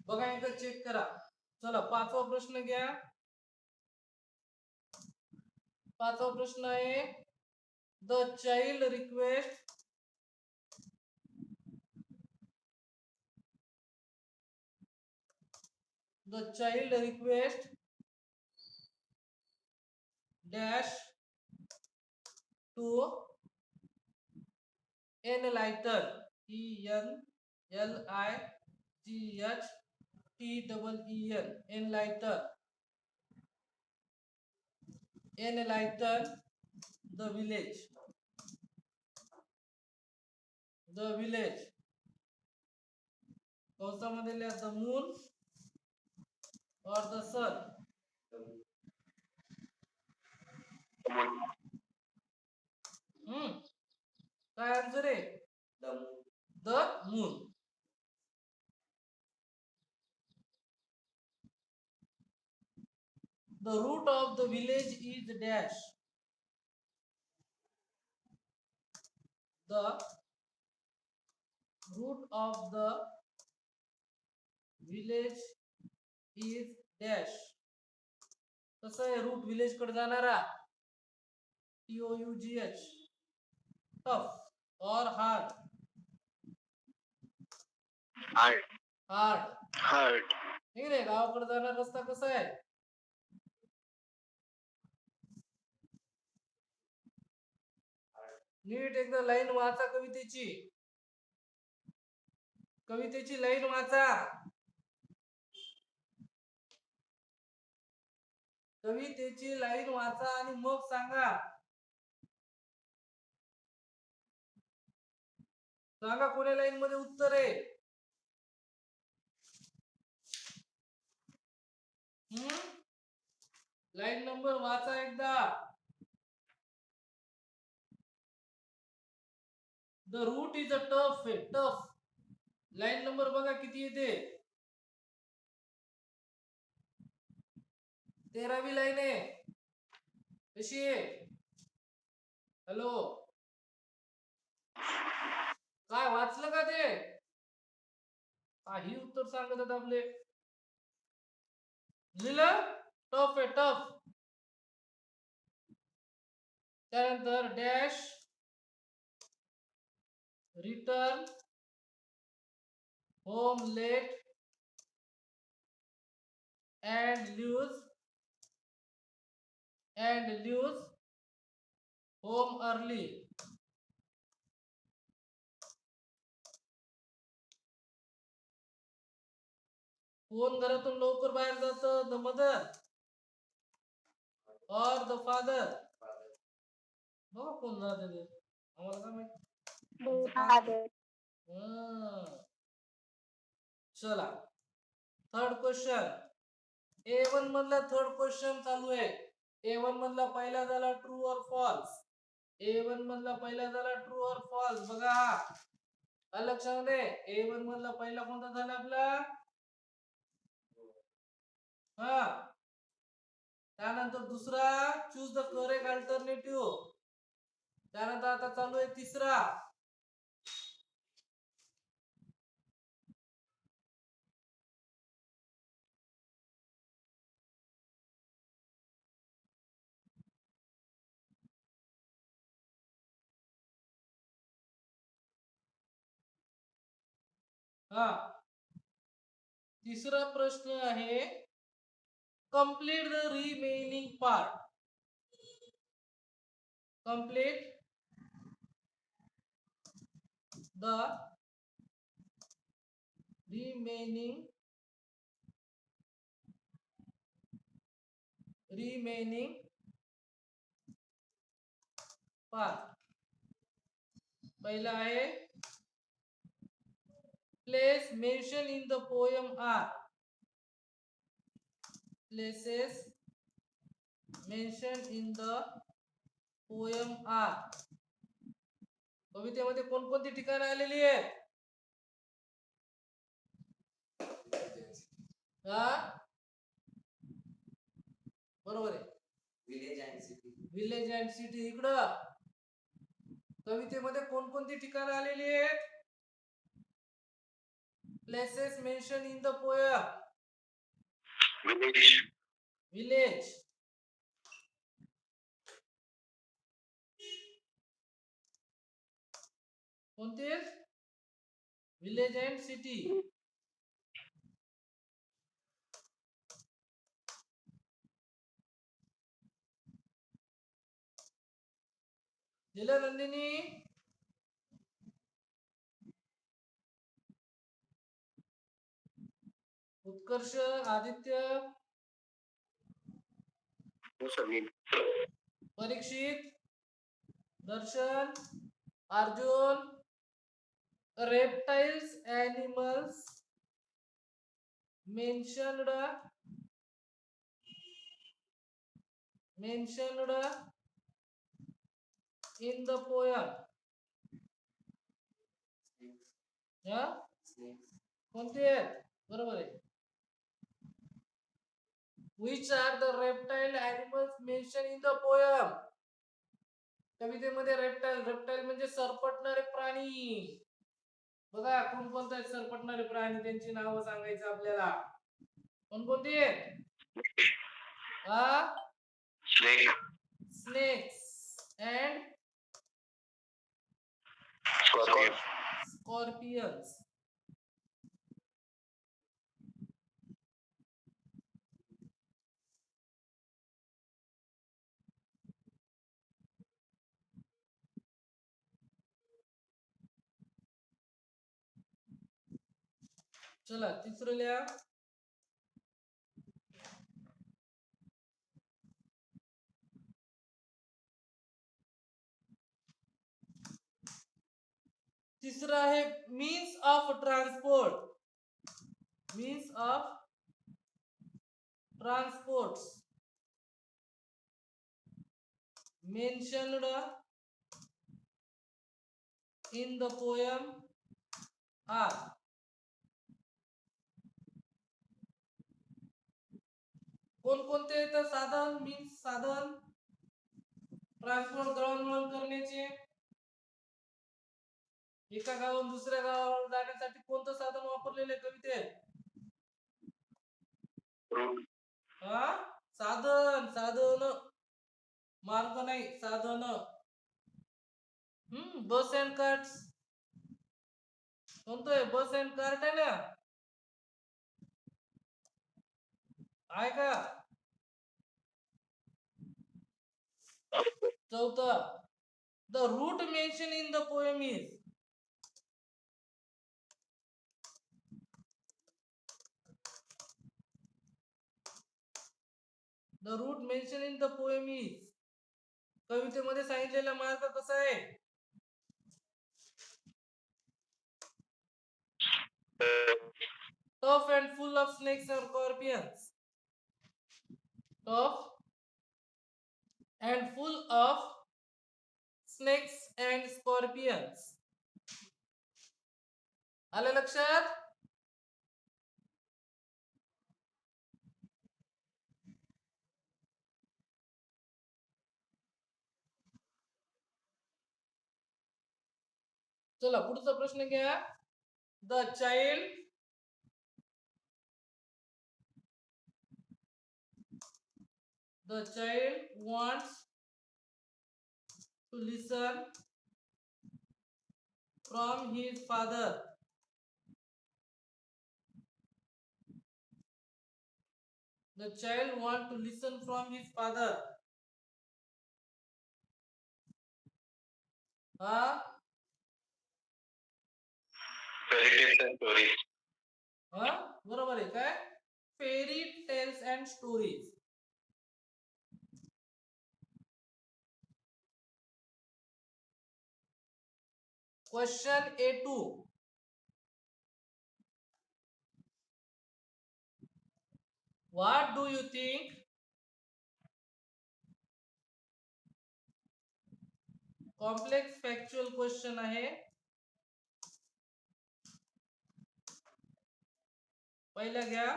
बघा एकदा चेक करा. चला 5वा प्रश्न घ्या. 5वा प्रश्न आहे the child request dash to enlighten enlighten the village कंसामध्ये लिहा the moon or the sun. काय आन्सर आहे? the moon. The root of the village is dash. The root of the village is dash. कसं आहे route village कडे जाणारा? TOUGH. Tough और hard? Hard. ठीक आहे. गावाकडे जाणारा रस्ता कसा आहे? नीट एकदा लाईन वाचा कवितेची लाईन वाचा. कवितेची लाईन वाचा आणि मग सांगा. सांगा कोण्या लाईन मध्ये उत्तर आहे? लाईन नंबर वाचा एकदा. The route is a tough आहे. टफ. लाईन नंबर बघा किती येते? 13वी लाईन आहे. कशी आहे? हॅलो, काय वाचलं का ते? ही उत्तर सांगतात आपले. लिहिलं? टफ आहे टफ. त्यानंतर dash return home late and lose home early. कोण घरातून लवकर बाहेर जातं? The mother or the father? बघा कोण जाते ते. आम्हाला काय माहिती? चला थर्ड क्वेश्चन. A1 मधला थर्ड क्वेश्चन चालू आहे. A1 मधला पहिला झाला ट्रू और फॉल्स. A1 मधला पहिला झाला ट्रू और फॉल्स. बघा लक्षामध्ये A1 मधला पहिला कोणता झाला आपला? त्यानंतर दुसरा चूज द करेक्ट अल्टरनेटिव्ह. त्यानंतर आता चालू आहे तिसरा. तिसरा प्रश्न आहे complete the remaining part. Complete the remaining part. पहिला आहे place mention in the poem are. Places mentioned in the poem are. कवितेमध्ये कोणकोणती ठिकाणं आलेली आहेत? बरोबर आहे. Village and city. इकडं कवितेमध्ये कोणकोणती ठिकाणं आलेली आहेत? Places mentioned in the poem. Village. Village. कोणते? Village and city. दिलं नंदिनी? उत्कर्ष, आदित्य, परीक्षित, दर्शन, Arjun. Reptiles, animals mentioned in the poem. हा? कोणते आहेत? बरोबर आहे. Which are the reptile animals mentioned in the poem? कवितेमध्ये रेप्टाईल म्हणजे सरपटणारे प्राणी. बघा कोणकोणते आहेत सरपटणारे प्राणी, त्यांची नावं सांगायचं आपल्याला. कोणकोणती आहेत? Snakes and scorpions. चला तिसरं लिहा. तिसरं आहे means of transport. Means of transport mentioned in the poem are कोणकोणते तर साधन मीन्स साधन ट्रान्सपोर्ट दळणवळण करण्याचे. एका गावाहून दुसऱ्या गावावर जाण्यासाठी कोणतं साधन वापरलेले कवितेत? हा? साधन मार्ग नाही, साधन. बस अँड कार्ट. कोणतं आहे? बस अँड कार्ट आहे ना? आहे का? चौथं, the route mention in the poem is. The route mention in the poem is. कवितेमध्ये सांगितलेला मार्ग कसा आहे? Tough and full of snakes and scorpions. Tough and full of snakes and scorpions. आलं लक्षात? चला पुढचा प्रश्न घ्या. The child wants to listen from his father. The child wants to listen from his father. Fairy tales and stories. बरोबर आहे काय? Fairy tales and stories. Question A2. What do you think? Complex factual question आहे. पहिला घ्या.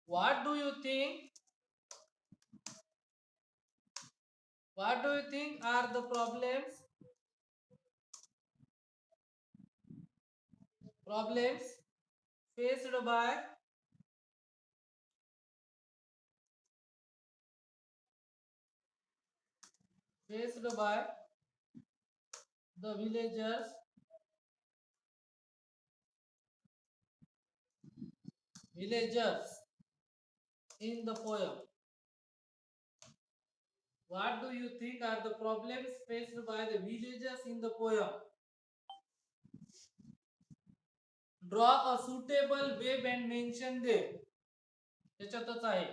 What do you think What do you think are the problems faced by the villagers in the poem? What do you think are the problems faced by the villagers in the poem? Draw a suitable web and mention them. त्याच्यातच आहे.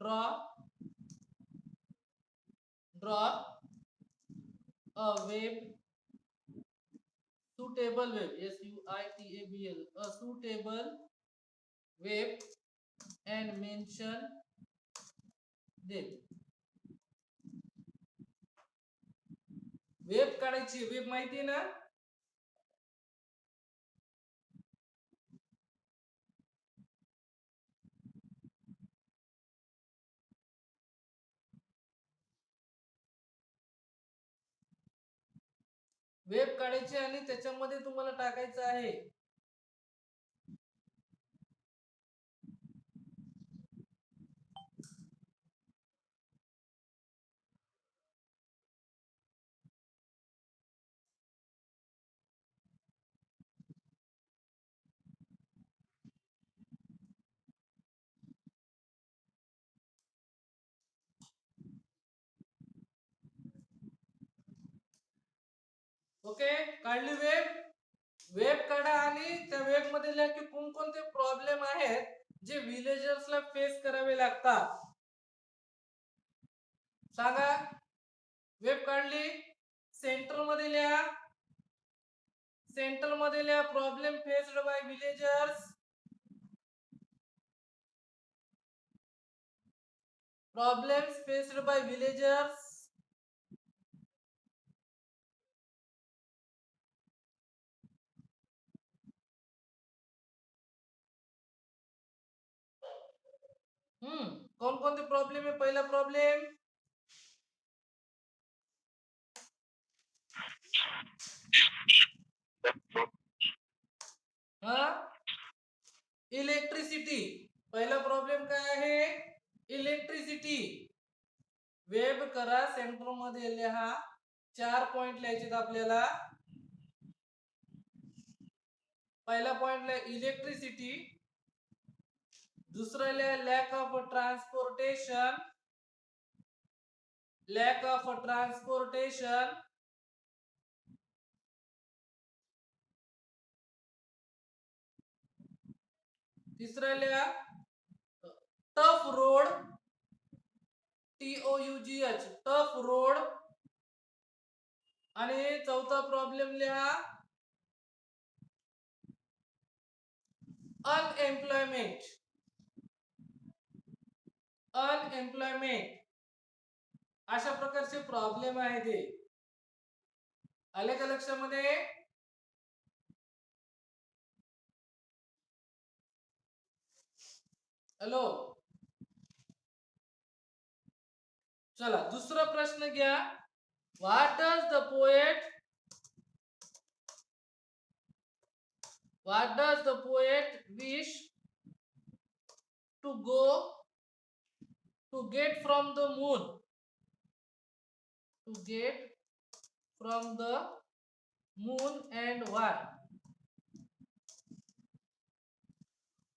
Draw a web, suitable web, SUITABL, a suitable web and mention them. Web काढायची. Web माहिती आहे ना? Web काढायची आणि त्याच्यामध्ये तुम्हाला टाकायचं आहे. ओके, काढली वेब. वेब काढा आणि त्या वेब मध्ये लिहा की कोणकोणते प्रॉब्लेम आहेत जे विलेजर्सला फेस करावे लागतात. सांगा. वेब काढली. सेंटर मध्ये लिहा. Problem faced by villagers. Problems faced by villagers. कौन कौन से प्रॉब्लम है? पहला प्रॉब्लम इलेक्ट्रिसिटी. पहिला प्रॉब्लेम काय आहे? इलेक्ट्रिसिटी. वेब करा. सेंटर मध्ये लिहा. 4 पॉइंट लिहायचे आपल्याला. पहिला पॉइंट लिहा इलेक्ट्रिसिटी. दुसरा लिहा लॅक ऑफ ट्रान्सपोर्टेशन. तिसरा लिहा tough road. TOUGH, tough road. आणि चौथा प्रॉब्लेम लिहा अनएम्प्लॉयमेंट. अशा प्रकारचे प्रॉब्लेम आहे ते. आले का लक्षामध्ये? हॅलो. चला दुसरा प्रश्न घ्या. What does the poet wish to get from the moon? And why?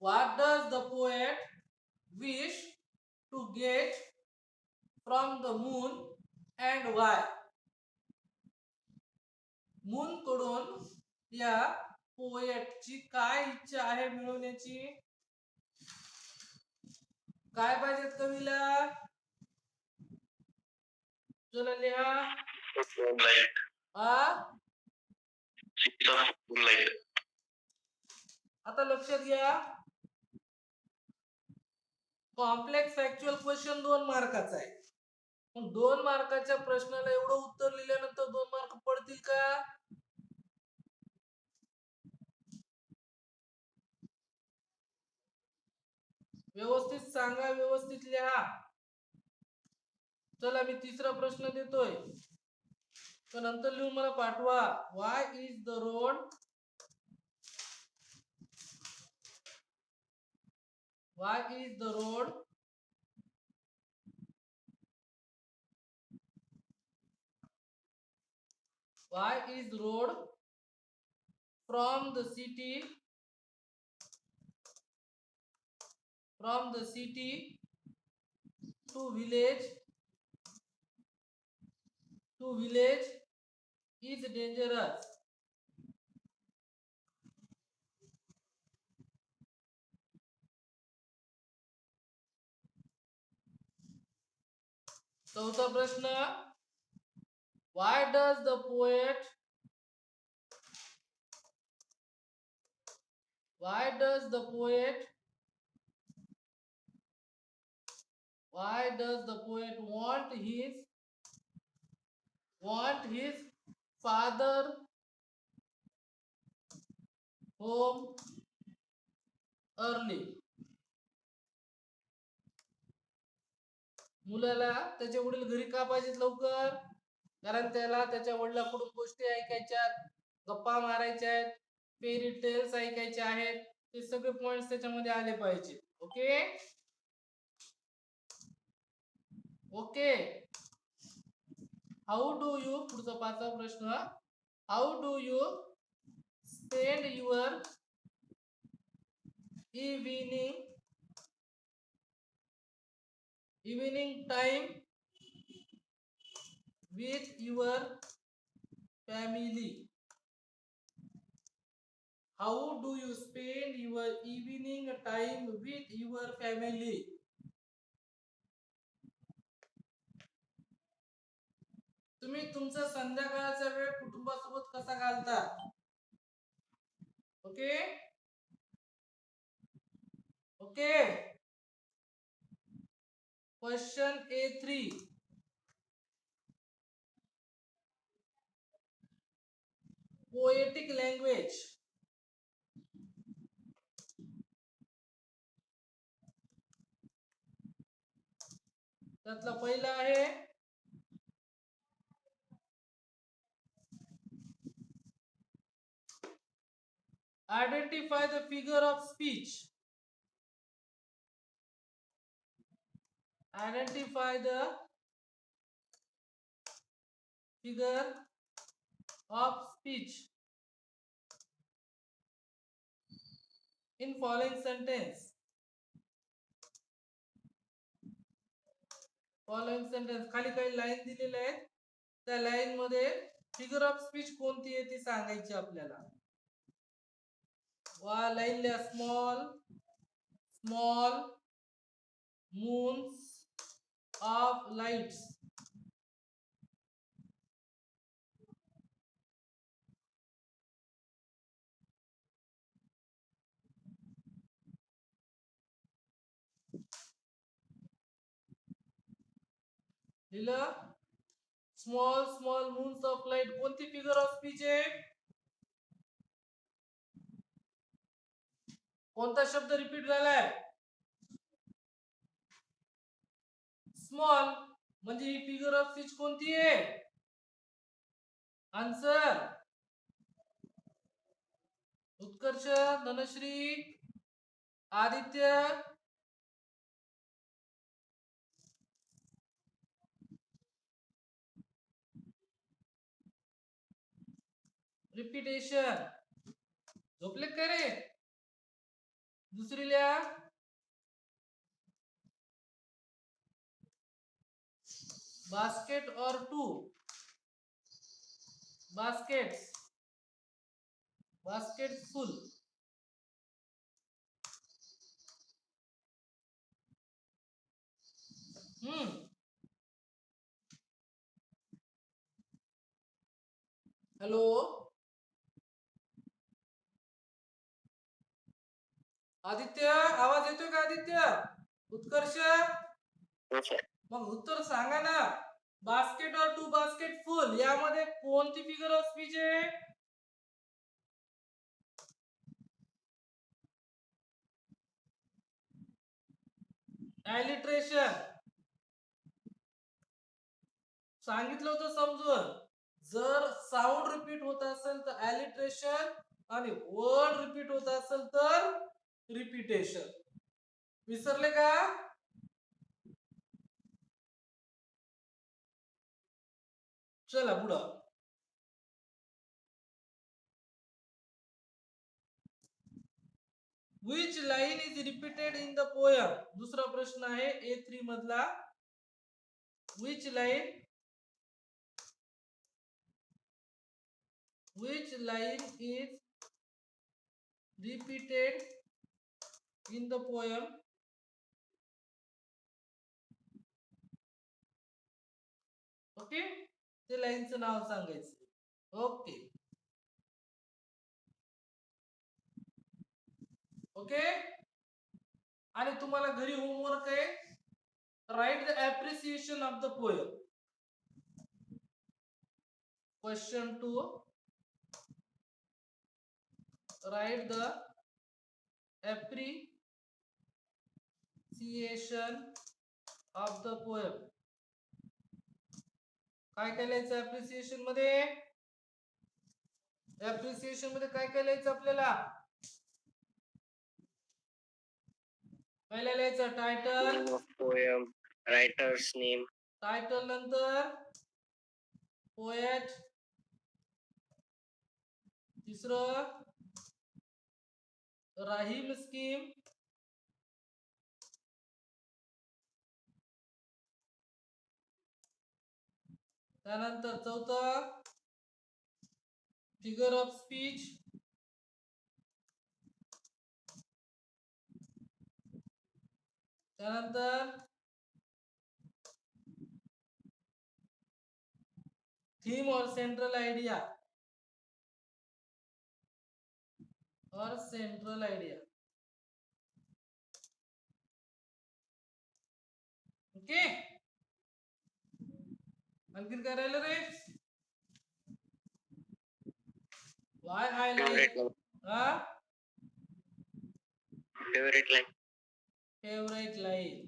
What does the poet wish to get from the moon and why? Moon कडून या पोएटची काय इच्छा आहे मिळवण्याची? काय पाहिजे कवीला? चला लिहा. आता लक्षात घ्या. कॉम्प्लेक्स फॅक्च्युअल क्वेश्चन 2 मार्काचा आहे. पण 2 मार्काच्या प्रश्नाला एवढं उत्तर लिहिल्यानंतर 2 मार्क पडतील का? व्यवस्थित सांगा, व्यवस्थित लिहा. चला मी तिसरा प्रश्न देतोय, तो नंतर लिहून मला पाठवा. Y is the road Why is the road Why is road from the city to village is dangerous? चौथा प्रश्न, why does the poet why does the poet want his father home early? मुलाला त्याचे वडील घरी का पाहिजेत लवकर? कारण त्याला त्याच्या वडिलांकडून गोष्टी ऐकायच्यात, गप्पा मारायच्या आहेत, फेरी टेल्स ऐकायचे आहेत. ते सगळे पॉइंट्स त्याच्यामध्ये आले पाहिजे. Okay okay. How do you, पुढचा पाचवा प्रश्न, how do you spend your evening time with your family? How do you spend your evening time with your family? तुम्ही तुमचा संध्याकाळचा वेळ कुटुंबासोबत कसा घालता? Okay okay. Question A3, poetic language. त्यातला पहिला आहे identify the figure of speech. Identify the figure of speech in following sentence. खाली काही लाईन दिलेल्या आहेत, त्या लाईन मध्ये फिगर ऑफ स्पीच कोणती आहे ती सांगायची आपल्याला. वा लाईन लिहा, स्मॉल moons of lights. लिहिलं, स्मॉल मून्स ऑफ लाईट कोणती फिगर ऑफ स्पीच आहे? कोणता शब्द रिपीट झालाय? स्मॉल. म्हणजे ही फिगर ऑफ स्पीच कोणती आहे? आन्सर उत्कर्ष, धनश्री, आदित्य. रिपीटेशन. झोपले का रे? दुसरी लिहा, बास्केट और two. Baskets, basket full. Hello Aditya, आवाज येतोय का आदित्य? उत्कर्ष, मग उत्तर सांगा ना. बास्केट और टू बास्केट फुल यामध्ये कोणती फिगर ऑफ स्पीच आहे? अलिट्रेशन. सांगितलं होतं समजून. जर साऊंड रिपीट होत असेल तर ॲलिट्रेशन आणि वर्ड रिपीट होत असेल तर रिपीटेशन. विसरले का? चला पुढं. Which line is repeated in the poem? दुसरा प्रश्न आहे A3 मधला. Which line is repeated in the poem? Okay, ते लाईनचं नाव सांगायचं. Okay okay. आणि तुम्हाला घरी होमवर्क आहे, write the appreciation of the poem. Question 2, write the appreciation of the poem. काय काय लिहायचं ऍप्रिसिएशन मध्ये? ऍप्रिसिएशन मध्ये काय काय लिहायचं आपल्याला? पहिला लिहायचं title, poem, writers name, title नंतर पोएट, तिसरं राहीम स्कीम, त्यानंतर चौथं फिगर ऑफ स्पीच, त्यानंतर थीम और सेंट्रल आइडिया ओके. आणखीन काय राहिलं रे? Why I like favourite line, favourite line.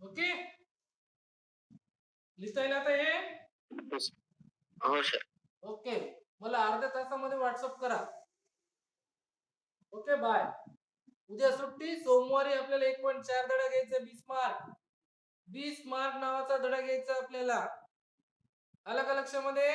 Okay, लिहिता येईल आता हे? हो सर. ओके, मला अर्ध्या तासामध्ये व्हॉट्सअप करा. Okay bye. उद्या सुट्टी. सोमवारी आपल्याला 1.4 धडा घ्यायचा, 20 मार्क नावाचा धडा घ्यायचा आपल्याला. आला का लक्षामध्ये?